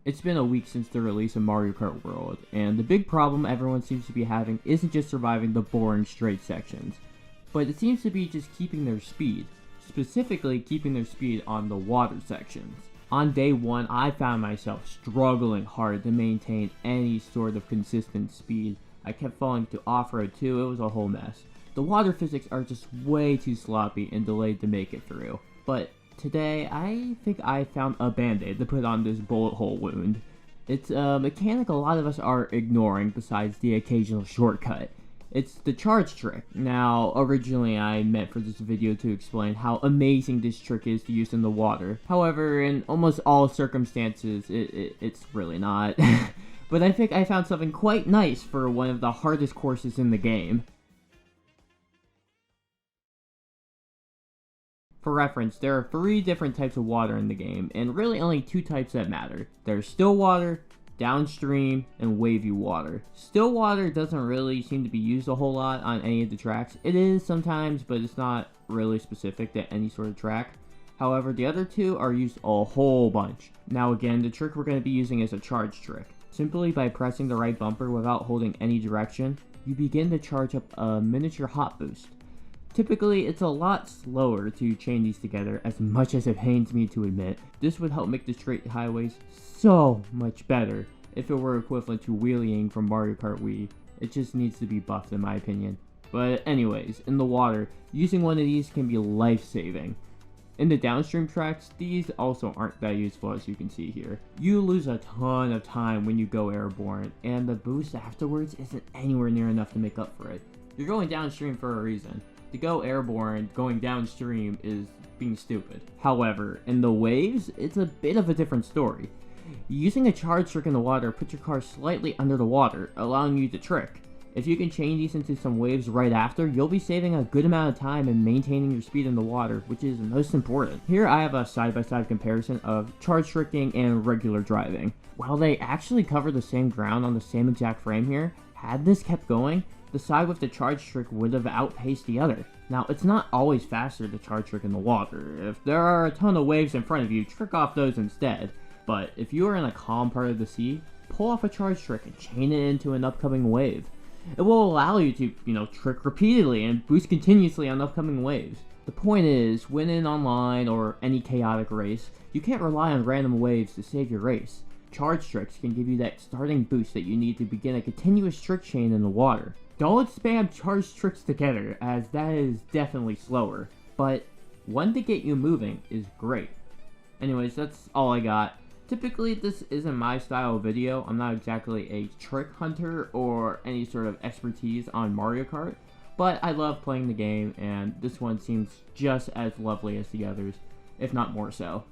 It's been a week since the release of Mario Kart World, and the big problem everyone seems to be having isn't just surviving the boring straight sections, but it seems to be just keeping their speed, specifically keeping their speed on the water sections. On day 1, I found myself struggling hard to maintain any sort of consistent speed. I kept falling to off-road too, it was a whole mess. The water physics are just way too sloppy and delayed to make it through, but today, I think I found a band-aid to put on this bullet hole wound. It's a mechanic a lot of us are ignoring besides the occasional shortcut. It's the charge trick. Now, originally I meant for this video to explain how amazing this trick is to use in the water. However, in almost all circumstances, it's really not. But I think I found something quite nice for one of the hardest courses in the game. For reference, there are 3 different types of water in the game, and really only 2 types that matter. There's still water, downstream, and wavy water. Still water doesn't really seem to be used a whole lot on any of the tracks. It is sometimes, but it's not really specific to any sort of track. However, the other 2 are used a whole bunch. Now again, the trick we're going to be using is a charge trick. Simply by pressing the right bumper without holding any direction, you begin to charge up a miniature hot boost. Typically, it's a lot slower to chain these together, as much as it pains me to admit. This would help make the straight highways so much better if it were equivalent to wheeling from Mario Kart Wii. It just needs to be buffed in my opinion. But anyways, in the water, using one of these can be life-saving. In the downstream tracks, these also aren't that useful as you can see here. You lose a ton of time when you go airborne, and the boost afterwards isn't anywhere near enough to make up for it. You're going downstream for a reason. To go airborne, going downstream is being stupid. However, in the waves, it's a bit of a different story. Using a charge trick in the water puts your car slightly under the water, allowing you to trick. If you can chain these into some waves right after, you'll be saving a good amount of time and maintaining your speed in the water, which is most important. Here I have a side-by-side comparison of charge tricking and regular driving. While they actually cover the same ground on the same exact frame here, had this kept going, the side with the charge trick would have outpaced the other. Now, it's not always faster to charge trick in the water. If there are a ton of waves in front of you, trick off those instead. But if you are in a calm part of the sea, pull off a charge trick and chain it into an upcoming wave. It will allow you to, trick repeatedly and boost continuously on upcoming waves. The point is, when in online or any chaotic race, you can't rely on random waves to save your race. Charge tricks can give you that starting boost that you need to begin a continuous trick chain in the water. Don't spam charge tricks together, as that is definitely slower, but one to get you moving is great. Anyways, that's all I got. Typically, this isn't my style of video. I'm not exactly a trick hunter or any sort of expertise on Mario Kart, but I love playing the game, and this one seems just as lovely as the others, if not more so.